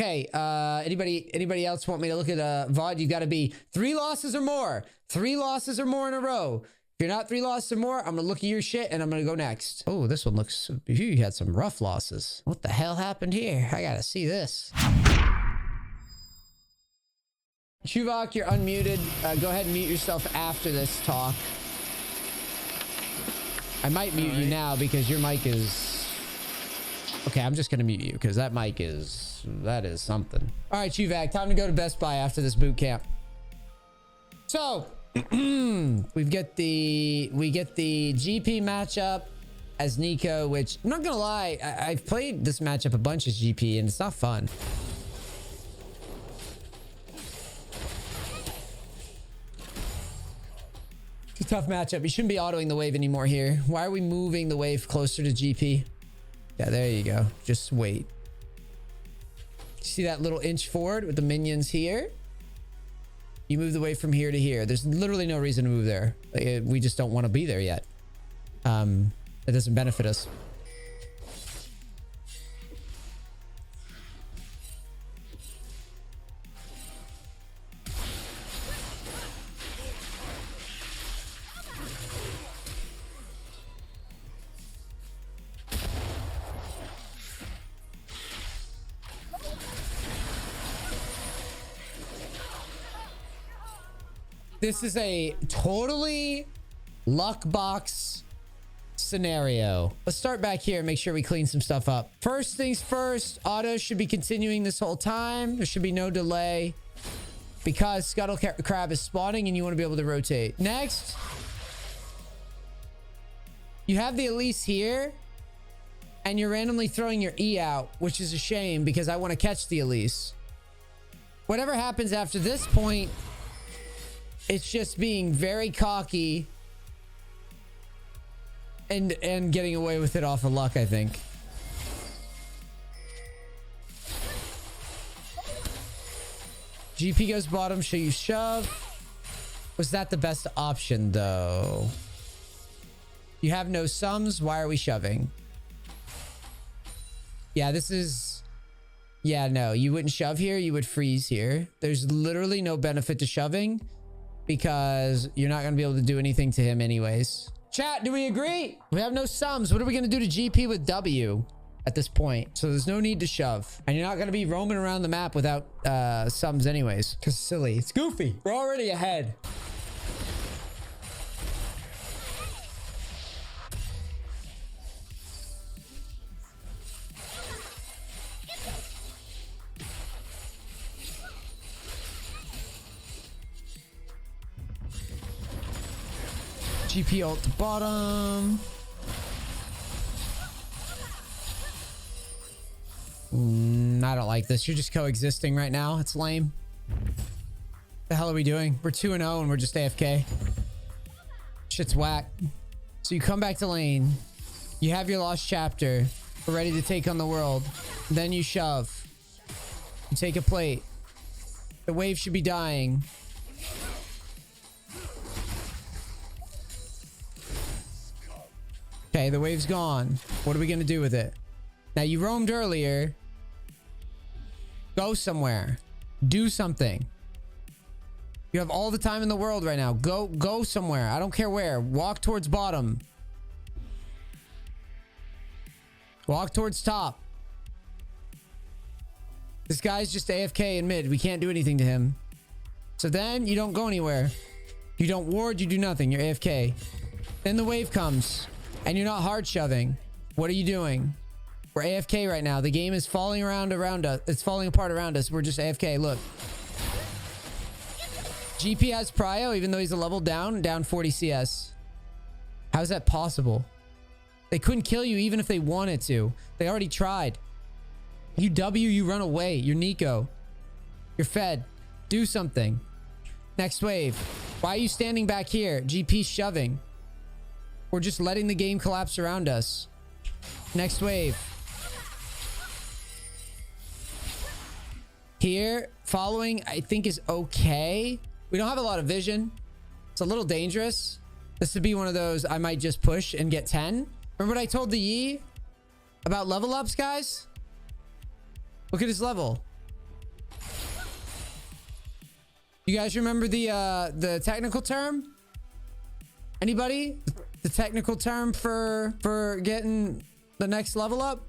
Okay, anybody else want me to look at VOD? You've got to be 3 losses or more. 3 losses or more in a row. If you're not 3 losses or more, I'm gonna look at your shit and I'm gonna go next. Oh, this one looks... You had some rough losses. What the hell happened here? I gotta see this. Chuvak, you're unmuted. Go ahead and mute yourself after this talk. I might mute you now because your mic is... Okay, I'm just gonna mute you because that mic is... That is something. All right, Chuvak, time to go to Best Buy after this boot camp. So... we get the GP matchup as Nico, which I'm not gonna lie, I've played this matchup a bunch as GP and it's not fun. It's a tough matchup. You shouldn't be autoing the wave anymore here. Why are we moving the wave closer to GP? Yeah, there you go. Just wait. See that little inch forward with the minions here? You move the wave from here to here. There's literally no reason to move there. We just don't want to be there yet. It doesn't benefit us. This is a totally luck box scenario. Let's start back here and make sure we clean some stuff up. First things first, auto should be continuing this whole time. There should be no delay because Scuttle Crab is spawning and you want to be able to rotate. Next, you have the Elise here and you're randomly throwing your E out, which is a shame because I want to catch the Elise. Whatever happens after this point, it's just being very cocky and getting away with it off of luck, I think. GP goes bottom, so you shove. Was that the best option, though? You have no sums. Why are we shoving? Yeah, this is... Yeah, no, you wouldn't shove here. You would freeze here. There's literally no benefit to shoving, because you're not going to be able to do anything to him anyways. Chat, do we agree? We have no sums. What are we going to do to GP with W at this point? So there's no need to shove. And you're not going to be roaming around the map without sums anyways. Because it's silly. It's goofy. We're already ahead. GP ult to bottom. I don't like this. You're just coexisting right now. It's lame. The hell are we doing? We're 2-0 and we're just AFK. Shit's whack. So you come back to lane. You have your lost chapter. We're ready to take on the world. Then you shove. You take a plate. The wave should be dying. Okay, the wave's gone. What are we gonna do with it? Now, you roamed earlier. Go somewhere. Do something. You have all the time in the world right now. Go somewhere. I don't care where. Walk towards bottom. Walk towards top. This guy's just AFK in mid. We can't do anything to him. So then you don't go anywhere. You don't ward. You do nothing. You're AFK. Then the wave comes. And you're not hard shoving. What are you doing? We're AFK right now. The game is falling around us. It's falling apart around us. We're just AFK. Look. GP has prio, even though he's a level down 40 CS. How is that possible? They couldn't kill you even if they wanted to. They already tried. You W, you run away. You're Nico. You're fed. Do something. Next wave. Why are you standing back here? GP's shoving. We're just letting the game collapse around us. Next wave. Here, following, I think is okay. We don't have a lot of vision. It's a little dangerous. This would be one of those, I might just push and get 10. Remember what I told the Yi about level ups, guys? Look at his level. You guys remember the technical term? Anybody? The technical term for getting the next level up?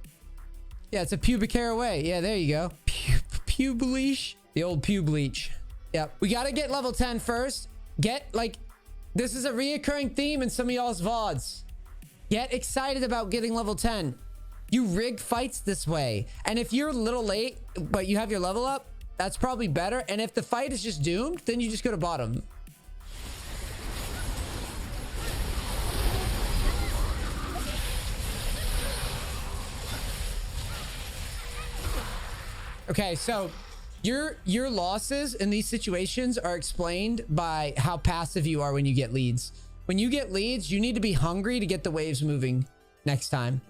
Yeah, it's a pubic hair away. Yeah, there you go. Pube bleach. The old pube bleach. Yep. We got to get level 10 first. Get, like, this is a reoccurring theme in some of y'all's VODs. Get excited about getting level 10. You rig fights this way. And if you're a little late, but you have your level up, that's probably better. And if the fight is just doomed, then you just go to bottom. Okay, so your losses in these situations are explained by how passive you are when you get leads. When you get leads, you need to be hungry to get the waves moving next time.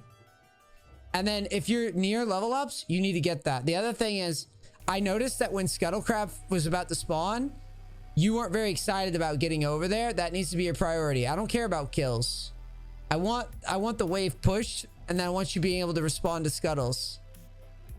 And then if you're near level ups, you need to get that. The other thing is, I noticed that when Scuttle Crab was about to spawn, you weren't very excited about getting over there. That needs to be your priority. I don't care about kills. I want the wave pushed, and then I want you being able to respond to Scuttles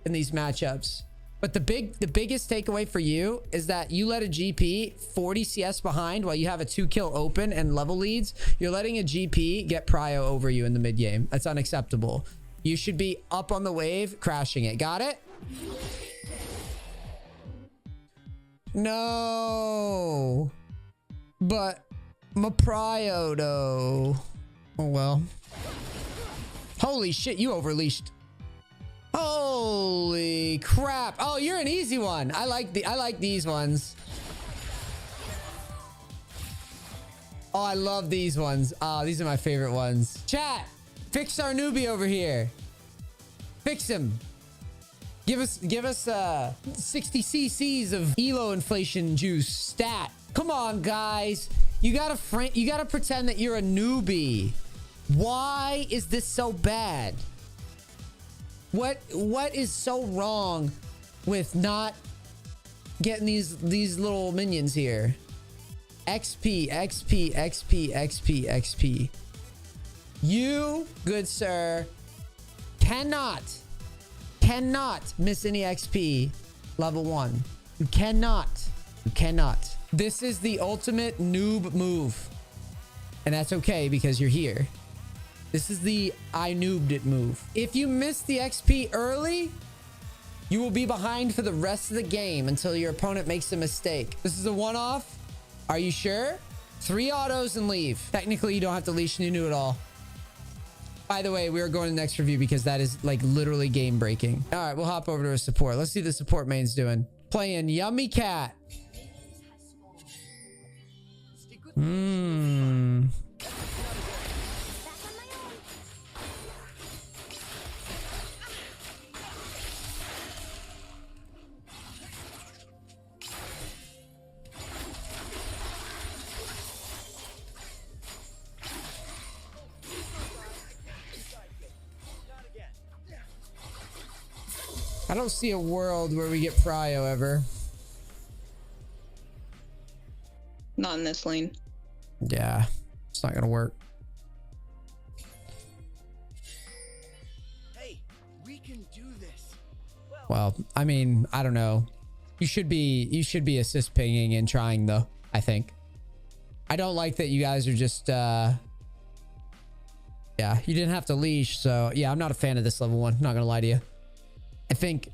in these matchups. But the biggest takeaway for you is that you let a GP 40 CS behind while you have a 2-kill open and level leads. You're letting a GP get prio over you in the mid game. That's unacceptable. You should be up on the wave, crashing it. Got it? No. But my prio though. Oh well. Holy shit, you overleashed. Holy crap. Oh, you're an easy one. I like these ones. Oh, I love these ones. Oh, these are my favorite ones. Chat, fix our newbie over here. Fix him. Give us 60 cc's of elo inflation juice stat. Come on, guys. You gotta pretend that you're a newbie. Why is this so bad? What is so wrong with not getting these little minions here? XP, XP, XP, XP, XP. You, good sir, cannot miss any XP level 1. You cannot. You cannot. This is the ultimate noob move. And that's okay because you're here. This is the I noobed it move. If you miss the XP early, you will be behind for the rest of the game until your opponent makes a mistake. This is a one-off. Are you sure? 3 autos and leave. Technically, you don't have to leash Nunu at all. By the way, we are going to the next review because that is like literally game breaking. All right, we'll hop over to a support. Let's see what the support main's doing. Playing Yuumi Cat. I don't see a world where we get prio ever. Not in this lane. Yeah, it's not gonna work. Hey, we can do this. Well, I mean, I don't know. You should be assist pinging and trying though, I think. I don't like that you guys are just yeah, you didn't have to leash, so yeah, I'm not a fan of this level 1. Not gonna lie to you. I think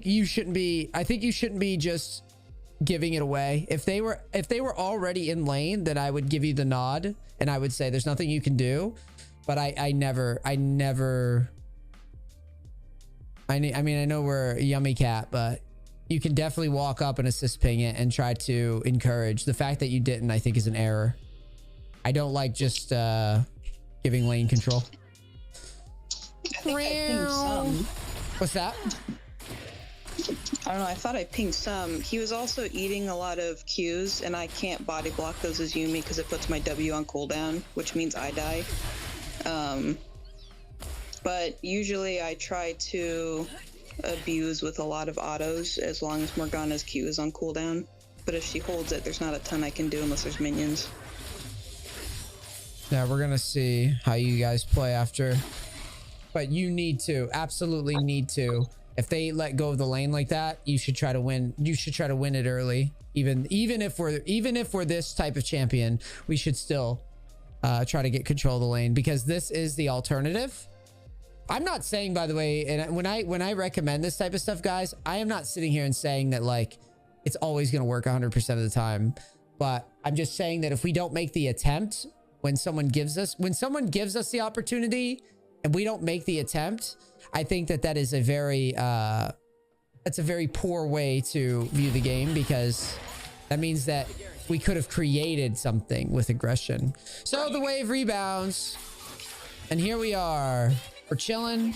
you shouldn't be just giving it away. If they were already in lane, then I would give you the nod and I would say there's nothing you can do. But I mean, I know we're a Yuumi Cat, but you can definitely walk up and assist ping it and try to encourage. The fact that you didn't, I think, is an error. I don't like just giving lane control. I think I pinged some. What's that? I don't know. I thought I pinged some. He was also eating a lot of Qs, and I can't body block those as Yuumi because it puts my W on cooldown, which means I die. But usually I try to abuse with a lot of autos as long as Morgana's Q is on cooldown. But if she holds it, there's not a ton I can do unless there's minions. Yeah, we're gonna see how you guys play after. But you need to, absolutely need to. If they let go of the lane like that, you should try to win. You should try to win it early. Even if we're this type of champion, we should still try to get control of the lane, because this is the alternative. I'm not saying, by the way, and when I recommend this type of stuff, guys, I am not sitting here and saying that like it's always going to work 100% of the time. But I'm just saying that if we don't make the attempt, when someone gives us the opportunity and we don't make the attempt, I think that is a very that's a very poor way to view the game, because that means that we could have created something with aggression. So the wave rebounds, and here we are. We're chilling.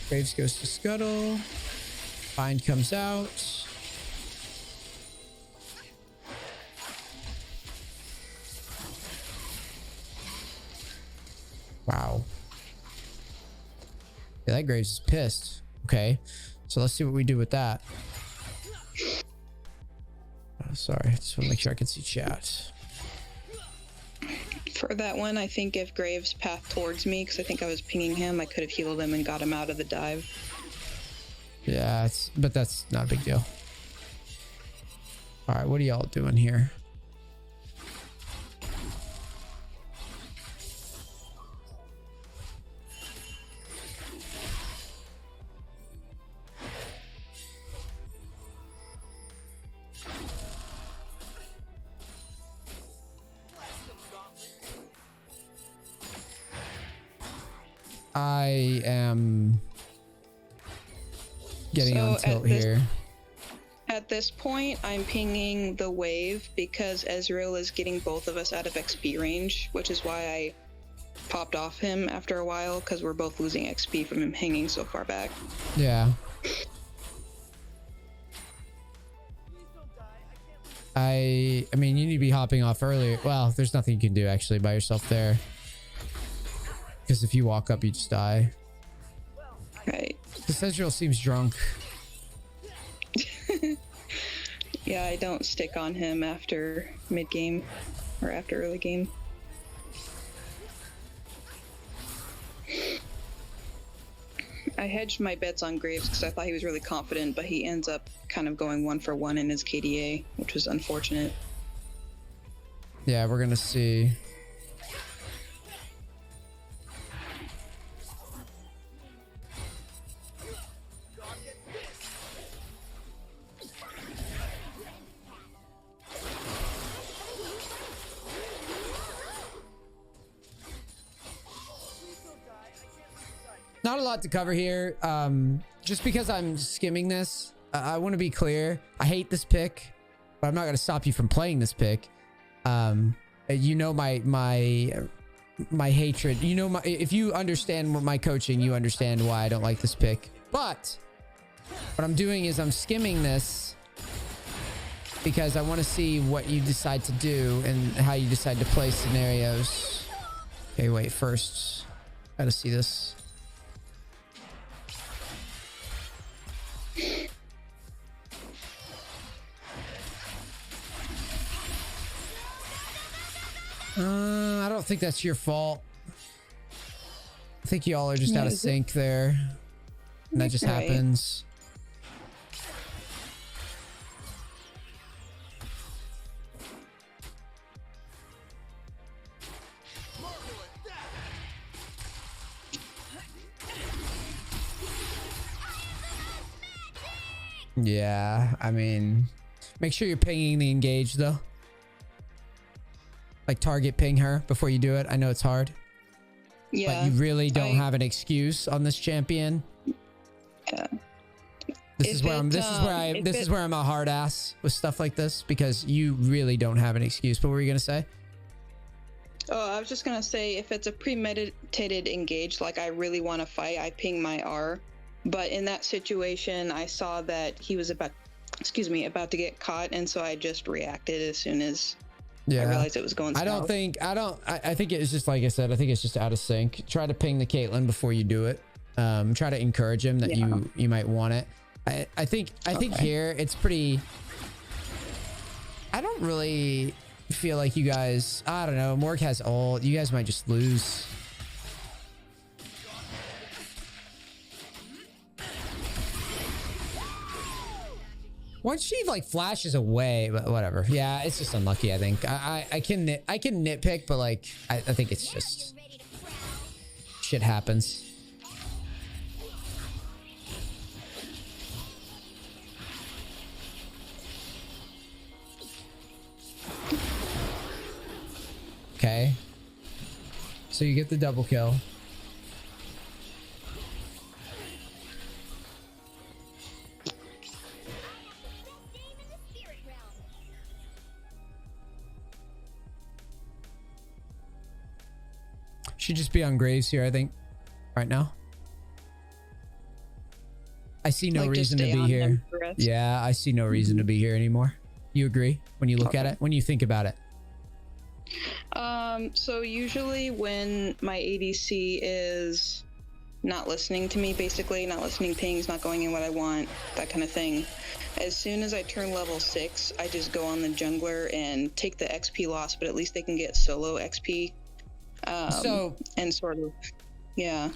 Graves goes to scuttle. Bind comes out. Wow. Yeah, that Graves is pissed. Okay. So let's see what we do with that. Oh, sorry. Just want to make sure I can see chat. For that one, I think if Graves pathed towards me, because I think I was pinging him, I could have healed him and got him out of the dive. Yeah, but that's not a big deal. All right, what are y'all doing here? I am getting on tilt here. At this point, I'm pinging the wave because Ezreal is getting both of us out of XP range, which is why I popped off him after a while, because we're both losing XP from him hanging so far back. Yeah. I mean, you need to be hopping off earlier. Well, there's nothing you can do actually by yourself there, because if you walk up, you just die. Right. This Ezreal seems drunk. Yeah, I don't stick on him after mid game or after early game. I hedged my bets on Graves because I thought he was really confident, but he ends up kind of going 1-for-1 in his KDA, which was unfortunate. Yeah, we're gonna see. Not a lot to cover here. Just because I'm skimming this, I want to be clear. I hate this pick, but I'm not going to stop you from playing this pick. You know my hatred. You know if you understand what my coaching, you understand why I don't like this pick. But what I'm doing is I'm skimming this because I want to see what you decide to do and how you decide to play scenarios. Okay, wait. First, gotta see this. I don't think that's your fault. I think y'all are just out of sync there. And that just happens. Yeah, I mean, make sure you're pinging the engage though. Like target ping her before you do it. I know it's hard. Yeah. But you really don't have an excuse on this champion. Yeah. This is where I'm a hard ass with stuff like this, because you really don't have an excuse. But what were you gonna say? Oh, I was just gonna say, if it's a premeditated engage, like I really want to fight, I ping my R. But in that situation, I saw that he was about to get caught, and so I just reacted as soon as I realized it was going south. I think it's just, like I said, I think it's just out of sync. Try to ping the Caitlyn before you do it. Try to encourage him that you might want it. I think here it's pretty. I don't really feel like you guys. I don't know. Morg has ult. You guys might just lose. Once she like flashes away, but whatever. Yeah, it's just unlucky. I think I can nitpick, but like I think it's just shit happens. Okay. So you get the double kill. Should just be on Graves here, I think, right now. I see no reason to be here. Yeah, I see no reason to be here anymore. You agree when you look at it, when you think about it? So usually when my ADC is not listening to me, basically not listening pings, not going in what I want, that kind of thing, as soon as I turn level 6, I just go on the jungler and take the XP loss, but at least they can get solo XP. And sort of, yeah.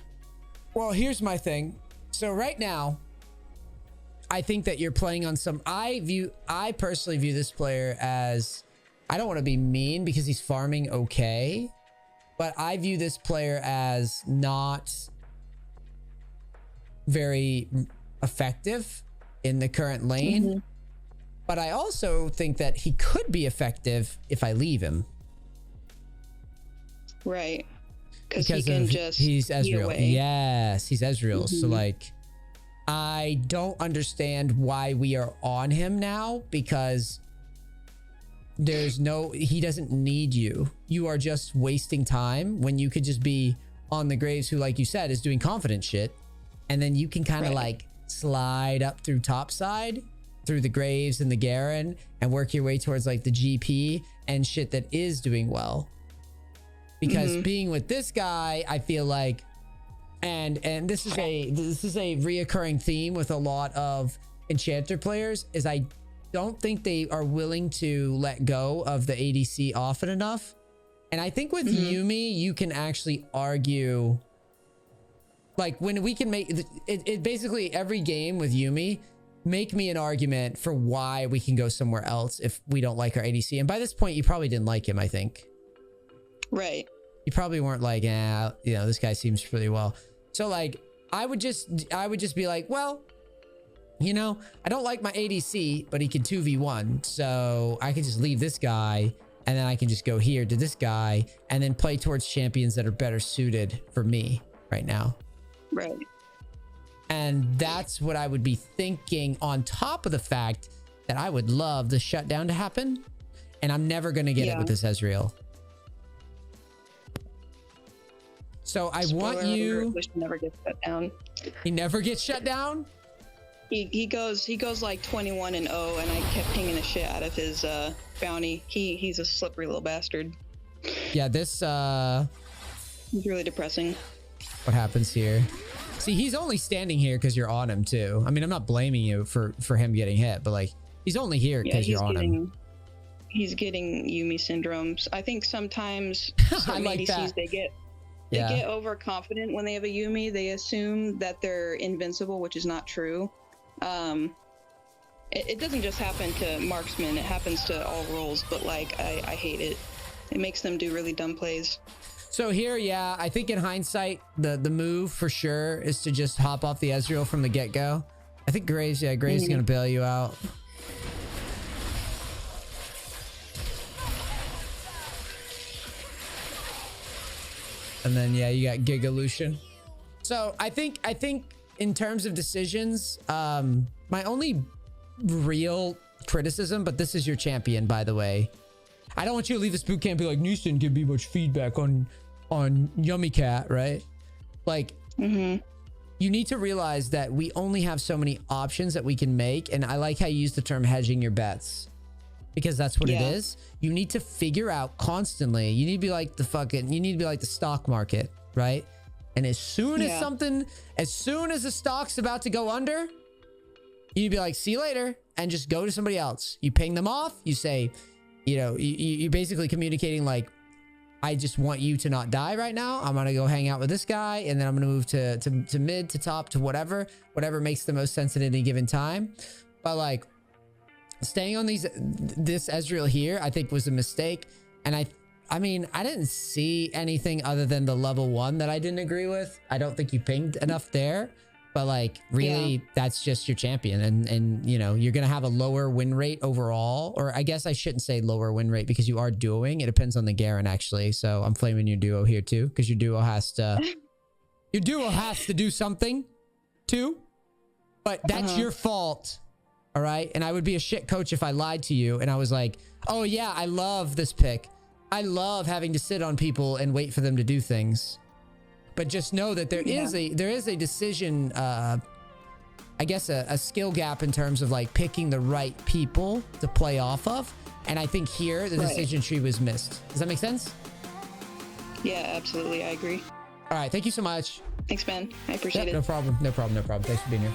Well, here's my thing. So right now, I think that you're playing on some, I personally view this player as, I don't want to be mean because he's farming okay, but I view this player as not very effective in the current lane. Mm-hmm. But I also think that he could be effective if I leave him. Right. Because he can just he's Ezreal. Yes, he's Ezreal. Mm-hmm. So like, I don't understand why we are on him now, because he doesn't need you. You are just wasting time when you could just be on the Graves, who, like you said, is doing confident shit. And then you can kind of like slide up through top side, through the Graves and the Garen, and work your way towards like the GP and shit that is doing well. Because being with this guy, I feel like, and this is a reoccurring theme with a lot of Enchanter players, is I don't think they are willing to let go of the ADC often enough. And I think with Yuumi, you can actually argue, like when we can make it basically every game with Yuumi, make me an argument for why we can go somewhere else if we don't like our ADC. And by this point, you probably didn't like him, I think. Right. You probably weren't like, this guy seems pretty well. So like, I would just be like, well, I don't like my ADC, but he can 2v1. So I can just leave this guy, and then I can just go here to this guy, and then play towards champions that are better suited for me right now. Right. And that's what I would be thinking, on top of the fact that I would love the shutdown to happen. And I'm never going to get it with this Ezreal. So I want you... never gets shut down. He never gets shut down? He goes like 21-0, and I kept pinging the shit out of his bounty. He's a slippery little bastard. Yeah, this he's really depressing. What happens here? See, he's only standing here because you're on him too. I mean, I'm not blaming you for him getting hit, but like, he's only here because you're on him. He's getting Yuumi syndromes. I think sometimes some like ADCs they get overconfident when they have a Yuumi. They assume that they're invincible, which is not true. It doesn't just happen to marksmen, it happens to all roles, but like I hate it. It makes them do really dumb plays. So here, yeah, I think in hindsight, the move for sure is to just hop off the Ezreal from the get-go. I think Graves is gonna bail you out. And then yeah, you got Gigalution. So I think in terms of decisions, my only real criticism, but this is your champion, by the way. I don't want you to leave this boot camp and be like, Neace didn't give me much feedback on Yuumi Cat, right? Like, you need to realize that we only have so many options that we can make. And I like how you use the term hedging your bets, because that's what it is. You need to figure out constantly. You need to be like the stock market, right? And as soon as the stock's about to go under, you need to be like, see you later, and just go to somebody else. You ping them off. You say, you're basically communicating like, I just want you to not die right now. I'm going to go hang out with this guy, and then I'm going to move to mid, to top, to whatever makes the most sense at any given time. But like, staying on this Ezreal here, I think was a mistake. And I mean, I didn't see anything other than the level 1 that I didn't agree with. I don't think you pinged enough there, but like really that's just your champion. And you know, you're going to have a lower win rate overall, or I guess I shouldn't say lower win rate because you are duoing. It depends on the Garen actually. So I'm flaming your duo here too, because your duo has to, do something too, but that's your fault. All right. And I would be a shit coach if I lied to you and I was like, oh yeah, I love this pick. I love having to sit on people and wait for them to do things. But just know that there is a decision, I guess a skill gap in terms of like picking the right people to play off of. And I think here the decision tree was missed. Does that make sense? Yeah, absolutely. I agree. All right. Thank you so much. Thanks, man. I appreciate it. No problem. Thanks for being here.